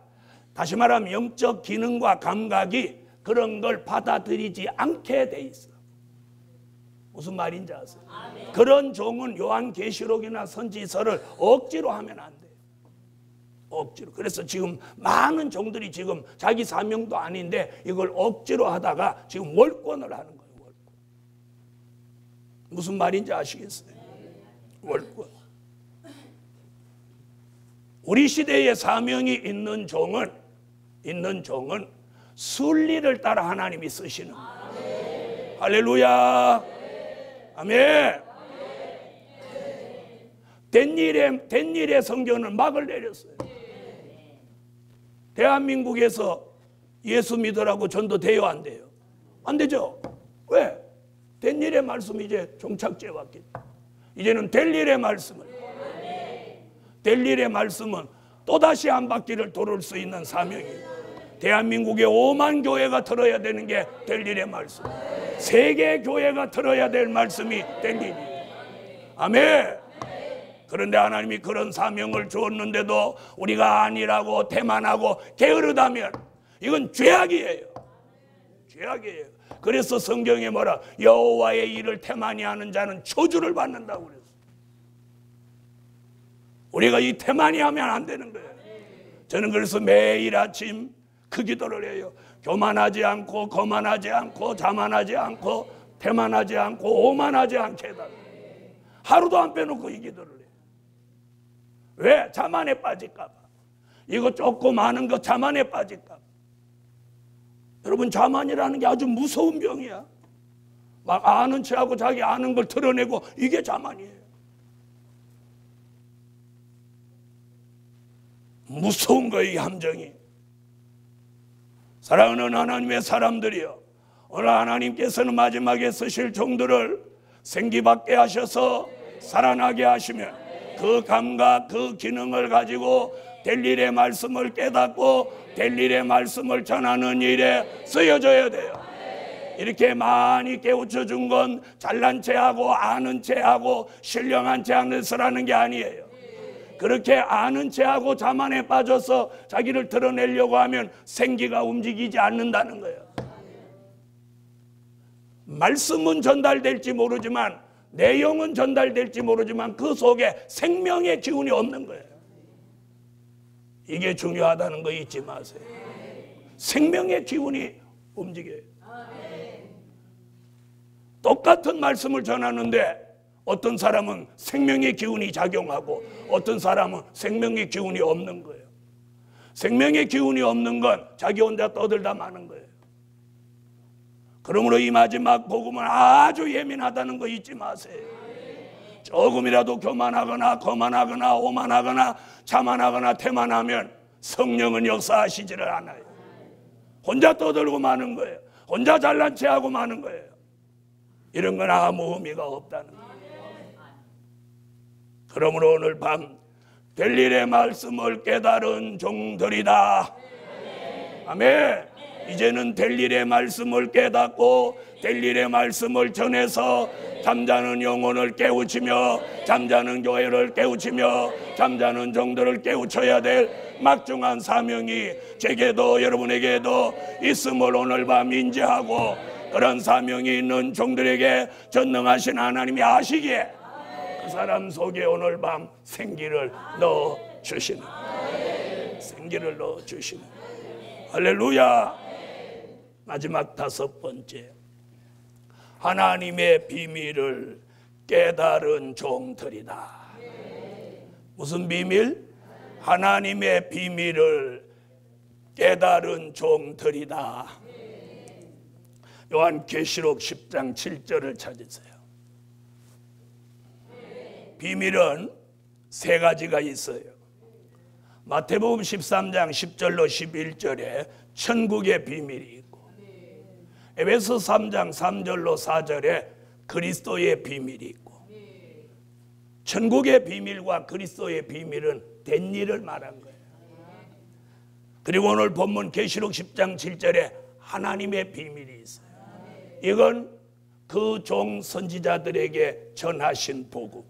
다시 말하면 영적 기능과 감각이 그런 걸 받아들이지 않게 돼 있어. 무슨 말인지 아세요? 아멘. 그런 종은 요한계시록이나 선지서를 억지로 하면 안 돼요. 억지로. 그래서 지금 많은 종들이 지금 자기 사명도 아닌데 이걸 억지로 하다가 지금 월권을 하는 거예요. 월권. 무슨 말인지 아시겠어요? 월권. 우리 시대에 사명이 있는 종은 순리를 따라 하나님이 쓰시는 거예요. 할렐루야. 아멘. 된 일의 성경은 막을 내렸어요. 대한민국에서 예수 믿으라고 전도돼요, 안 돼요? 안 되죠. 왜? 된 일의 말씀이 이제 종착지에 왔기 때문에 이제는 될 일의 말씀을, 될 일의 말씀은 또다시 한 바퀴를 돌을 수 있는 사명이에요. 대한민국의 5만 교회가 들어야 되는 게 될 일의 말씀. 세계 교회가 들어야 될 말씀이 될 일이에요. 아멘. 그런데 하나님이 그런 사명을 주었는데도 우리가 아니라고 태만하고 게으르다면 이건 죄악이에요. 죄악이에요. 그래서 성경에 뭐라 여호와의 일을 태만히 하는 자는 저주를 받는다고 그랬어요. 우리가 이 태만히 하면 안 되는 거예요. 저는 그래서 매일 아침 그 기도를 해요. 교만하지 않고 거만하지 않고 자만하지 않고 태만하지 않고 오만하지 않게 해달라. 하루도 안 빼놓고 이 기도를 해요. 왜? 자만에 빠질까 봐. 이거 조금 아는 거 자만에 빠질까 봐. 여러분, 자만이라는 게 아주 무서운 병이야. 막 아는 체하고 자기 아는 걸 드러내고, 이게 자만이에요. 무서운 거예요, 이 함정이. 사랑하는 하나님의 사람들이여, 오늘 하나님께서는 마지막에 쓰실 종들을 생기받게 하셔서 살아나게 하시면 그 감각, 그 기능을 가지고 될 일의 말씀을 깨닫고 될 일의 말씀을 전하는 일에 쓰여져야 돼요. 이렇게 많이 깨우쳐 준 건 잘난 체하고 아는 체하고 신령한 체하는 쓰라는 게 아니에요. 그렇게 아는 체하고 자만에 빠져서 자기를 드러내려고 하면 생기가 움직이지 않는다는 거예요. 말씀은 전달될지 모르지만, 내용은 전달될지 모르지만 그 속에 생명의 기운이 없는 거예요. 이게 중요하다는 거 잊지 마세요. 생명의 기운이 움직여요. 똑같은 말씀을 전하는데 어떤 사람은 생명의 기운이 작용하고 어떤 사람은 생명의 기운이 없는 거예요. 생명의 기운이 없는 건 자기 혼자 떠들다 마는 거예요. 그러므로 이 마지막 복음은 아주 예민하다는 거 잊지 마세요. 조금이라도 교만하거나 거만하거나 오만하거나 자만하거나 태만하면 성령은 역사하시지를 않아요. 혼자 떠들고 마는 거예요. 혼자 잘난 체하고 마는 거예요. 이런 건 아무 의미가 없다는 거예요. 그러므로 오늘 밤 될 일의 말씀을 깨달은 종들이다. 아멘. 이제는 될 일의 말씀을 깨닫고 될 일의 말씀을 전해서 잠자는 영혼을 깨우치며 잠자는 교회를 깨우치며 잠자는 종들을 깨우쳐야 될 막중한 사명이 제게도 여러분에게도 있음을 오늘 밤 인지하고, 그런 사명이 있는 종들에게 전능하신 하나님이 아시기에 그 사람 속에 오늘 밤 생기를 넣어주시는, 생기를 넣어주시는. 할렐루야. 마지막 다섯 번째, 하나님의 비밀을 깨달은 종들이다. 무슨 비밀? 하나님의 비밀을 깨달은 종들이다. 요한계시록 10장 7절을 찾으세요. 비밀은 세 가지가 있어요. 마태복음 13장 10절로 11절에 천국의 비밀이 있고, 에베소 3장 3절로 4절에 그리스도의 비밀이 있고, 천국의 비밀과 그리스도의 비밀은 된 일을 말한 거예요. 그리고 오늘 본문 계시록 10장 7절에 하나님의 비밀이 있어요. 이건 그 종 선지자들에게 전하신 복음,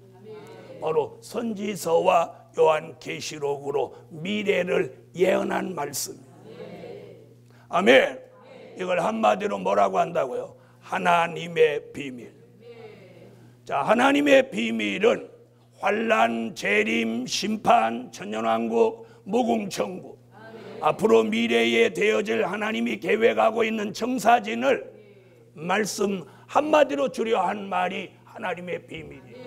바로 선지서와 요한계시록으로 미래를 예언한 말씀. 아멘. 이걸 한마디로 뭐라고 한다고요? 하나님의 비밀. 자, 하나님의 비밀은 환난, 재림, 심판, 천년왕국, 무궁천국, 앞으로 미래에 되어질 하나님이 계획하고 있는 청사진을 말씀 한마디로 줄여 한 말이 하나님의 비밀이에요.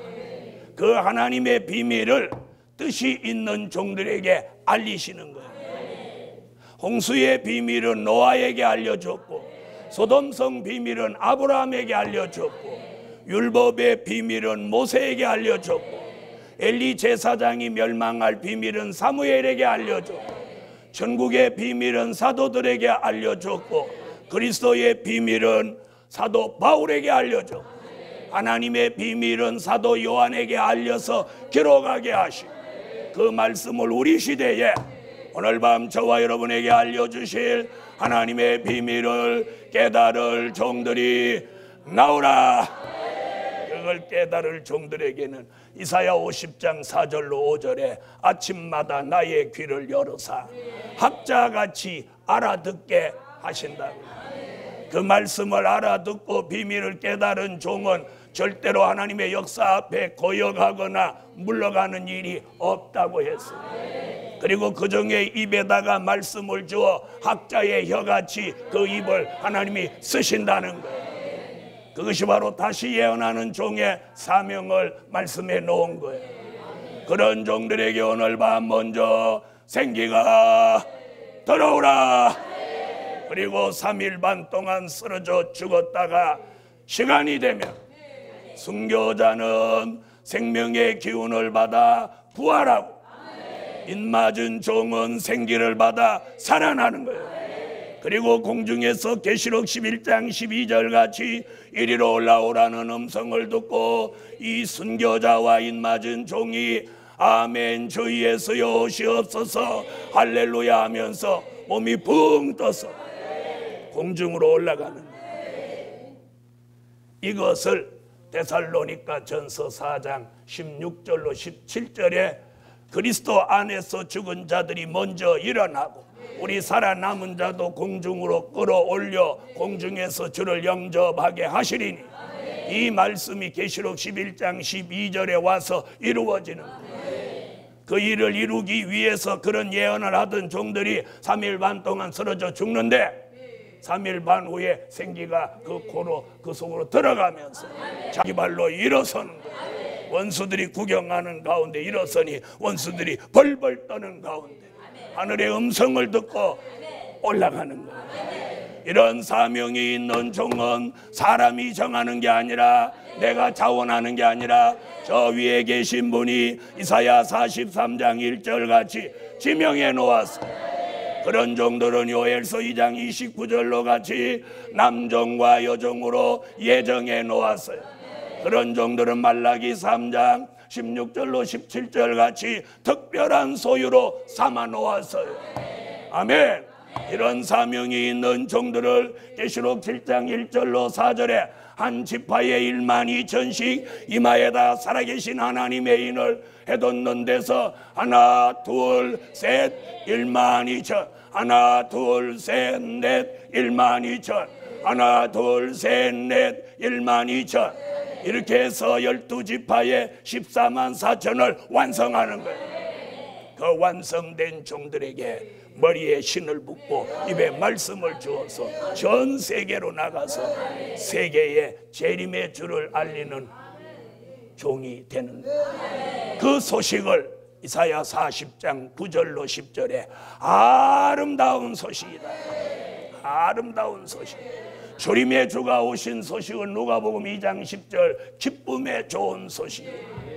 그 하나님의 비밀을 뜻이 있는 종들에게 알리시는 거예요. 홍수의 비밀은 노아에게 알려줬고, 소돔성 비밀은 아브라함에게 알려줬고, 율법의 비밀은 모세에게 알려줬고, 엘리 제사장이 멸망할 비밀은 사무엘에게 알려줬고, 천국의 비밀은 사도들에게 알려줬고, 그리스도의 비밀은 사도 바울에게 알려줬고, 하나님의 비밀은 사도 요한에게 알려서 기록하게 하시고, 그 말씀을 우리 시대에 오늘 밤 저와 여러분에게 알려주실 하나님의 비밀을 깨달을 종들이 나오라. 그걸 깨달을 종들에게는 이사야 50장 4절로 5절에 아침마다 나의 귀를 열어사 학자같이 알아듣게 하신다고. 그 말씀을 알아듣고 비밀을 깨달은 종은 절대로 하나님의 역사 앞에 거역하거나 물러가는 일이 없다고 했어요. 그리고 그 종의 입에다가 말씀을 주어 학자의 혀같이 그 입을 하나님이 쓰신다는 거예요. 그것이 바로 다시 예언하는 종의 사명을 말씀해 놓은 거예요. 그런 종들에게 오늘 밤 먼저 생기가 들어오라. 그리고 3일 반 동안 쓰러져 죽었다가 시간이 되면 순교자는 생명의 기운을 받아 부활하고 입맞은 종은 생기를 받아 살아나는 거예요. 그리고 공중에서 계시록 11장 12절 같이 이리로 올라오라는 음성을 듣고 이 순교자와 입맞은 종이 아멘 주 예수여 오시옵소서 할렐루야 하면서 몸이 붕 떠서 공중으로 올라가는 거예요. 이것을 데살로니가 전서 4장 16절로 17절에 그리스도 안에서 죽은 자들이 먼저 일어나고 우리 살아남은 자도 공중으로 끌어올려 공중에서 주를 영접하게 하시리니 이 말씀이 계시록 11장 12절에 와서 이루어지는 거예요. 그 일을 이루기 위해서 그런 예언을 하던 종들이 3일 반 동안 쓰러져 죽는데 3일 반 후에 생기가 그 코로 그 속으로 들어가면서 자기 발로 일어서는 거예요. 원수들이 구경하는 가운데 일어서니 원수들이 벌벌 떠는 가운데 하늘의 음성을 듣고 올라가는 거예요. 이런 사명이 있는 종은 사람이 정하는 게 아니라 내가 자원하는 게 아니라 저 위에 계신 분이 이사야 43장 1절 같이 지명해 놓았어요. 그런 종들은 요엘서 2장 29절로 같이 남종과 여종으로 예정해 놓았어요. 그런 종들은 말라기 3장 16절로 17절 같이 특별한 소유로 삼아 놓았어요. 아멘. 이런 사명이 있는 종들을 계시록 7장 1절로 4절에 한 지파의 1만 2천씩 이마에다 살아계신 하나님의 인을 해돋는 데서 하나 둘 셋 1만 2천 하나 둘 셋 넷 1만 2천 하나 둘 셋 넷 1만 2천 이렇게 해서 12지파의 14만 4천을 완성하는 거예요. 그 완성된 종들에게 머리에 신을 붓고 입에 말씀을 주어서 전 세계로 나가서 세계의 재림의 주를 알리는 종이 되는 거예요. 그 소식을 이사야 40장 9절로 10절에 아름다운 소식이다. 아름다운 소식. 주림의 주가 오신 소식은 누가복음 2장 10절 기쁨의 좋은 소식이에요.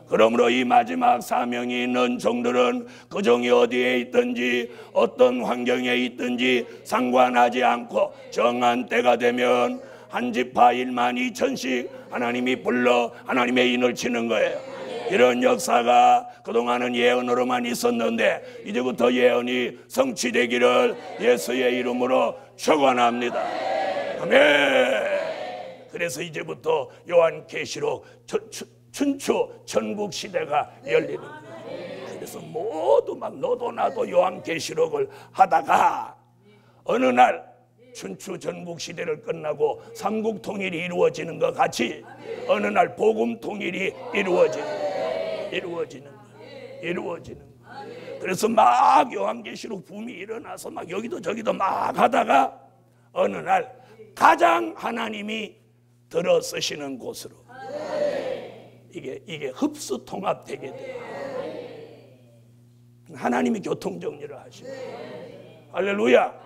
그러므로 이 마지막 사명이 있는 종들은 그 종이 어디에 있든지 어떤 환경에 있든지 상관하지 않고 정한 때가 되면 한 지파 1만 2천씩 하나님이 불러 하나님의 인을 치는 거예요. 이런 역사가 그동안은 예언으로만 있었는데 이제부터 예언이 성취되기를 예수의 이름으로 축원합니다. 아멘. 그래서 이제부터 요한계시록 춘추 전국 시대가 열리는 거예요. 그래서 모두 막 너도 나도 요한계시록을 하다가 어느 날 춘추 전국 시대를 끝나고 삼국 통일이 이루어지는 것 같이 어느 날 복음 통일이 이루어지는 거예요. 그래서 막 요한계시록 붐이 일어나서 막 여기도 저기도 막 하다가 어느 날 가장 하나님이 들어 쓰시는 곳으로 이게 흡수 통합되게 돼요. 하나님이 교통 정리를 하시는 할렐루야.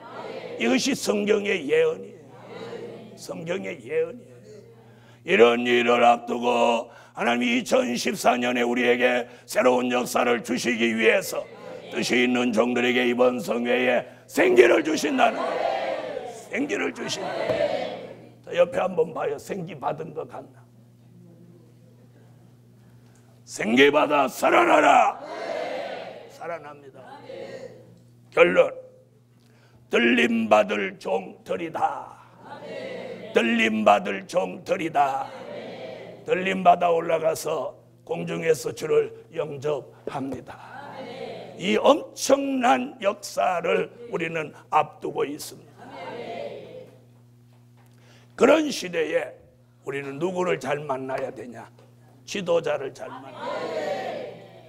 이것이 성경의 예언이에요. 성경의 예언이에요. 이런 일을 앞두고 하나님이 2014년에 우리에게 새로운 역사를 주시기 위해서 뜻이 있는 종들에게 이번 성회에 생기를 주신다는 거예요. 생기를 주신다. 옆에 한번 봐요. 생기 받은 것 같나? 생기 받아 살아나라. 살아납니다. 결론. 들림받을 종들이다. 들림받을 종들이다. 들림받아 올라가서 공중에서 주를 영접합니다. 이 엄청난 역사를 우리는 앞두고 있습니다. 그런 시대에 우리는 누구를 잘 만나야 되냐? 지도자를 잘 만나야 돼.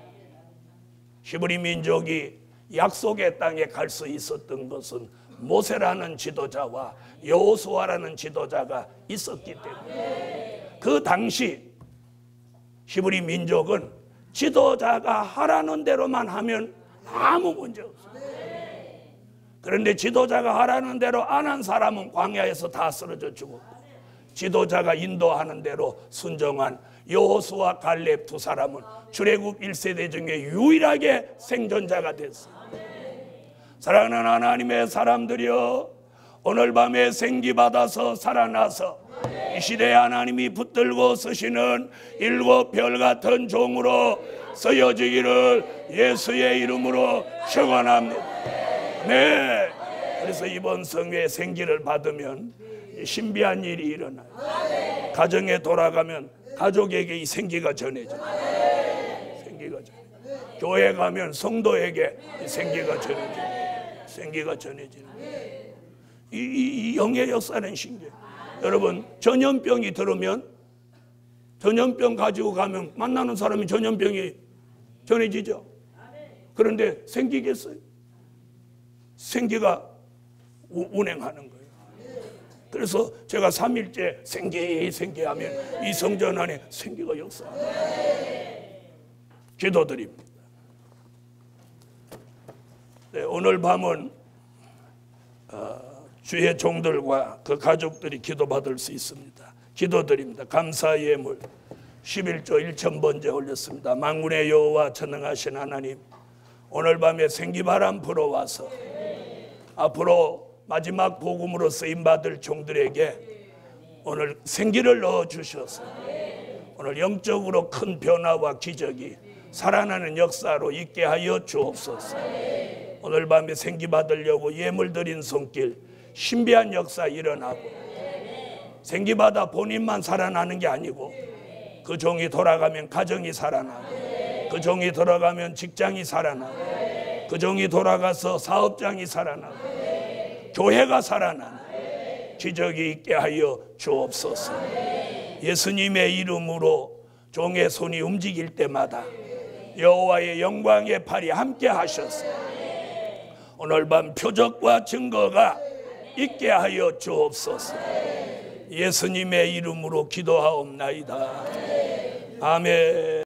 히브리 민족이 약속의 땅에 갈 수 있었던 것은 모세라는 지도자와 여호수아라는 지도자가 있었기 때문에, 그 당시 히브리 민족은 지도자가 하라는 대로만 하면 아무 문제 없어요. 그런데 지도자가 하라는 대로 안 한 사람은 광야에서 다 쓰러져 죽었고, 지도자가 인도하는 대로 순종한 여호수아 갈렙 두 사람은 출애굽 1세대 중에 유일하게 생존자가 됐어요. 사랑하는 하나님의 사람들이여, 오늘 밤에 생기 받아서 살아나서 이 시대에 하나님이 붙들고 쓰시는 일곱 별 같은 종으로 쓰여지기를 예수의 이름으로 축원합니다. 네, 그래서 이번 성회에 생기를 받으면 신비한 일이 일어나요. 가정에 돌아가면 가족에게 이 생기가 전해져요. 생기가 전해져요. 교회 가면 성도에게 이 생기가 전해져요. 생기가 전해지는 거예요. 이 영의 역사는 신기해요. 여러분, 전염병이 들으면, 전염병 가지고 가면 만나는 사람이 전염병이 전해지죠. 그런데 생기겠어요? 생기가 운행하는 거예요. 그래서 제가 3일째 생기하면 이 성전 안에 생기가 역사합니다. 기도드립니다. 네, 오늘 밤은 주의 종들과 그 가족들이 기도받을 수 있습니다. 기도드립니다. 감사의 예물 11조 1,000번째 올렸습니다. 만군의 여호와 전능하신 하나님, 오늘 밤에 생기바람 불어와서 앞으로 마지막 복음으로 쓰임받을 종들에게 오늘 생기를 넣어주셔서 오늘 영적으로 큰 변화와 기적이 살아나는 역사로 있게 하여 주옵소서. 오늘 밤에 생기 받으려고 예물 드린 손길 신비한 역사 일어나고, 생기 받아 본인만 살아나는 게 아니고 그 종이 돌아가면 가정이 살아나고, 그 종이 돌아가면 직장이 살아나고, 그 종이 돌아가서 사업장이 살아나고, 교회가 살아나는 기적이 있게 하여 주옵소서. 예수님의 이름으로 종의 손이 움직일 때마다 여호와의 영광의 팔이 함께 하셔서 오늘 밤 표적과 증거가 있게 하여 주옵소서. 예수님의 이름으로 기도하옵나이다. 아멘.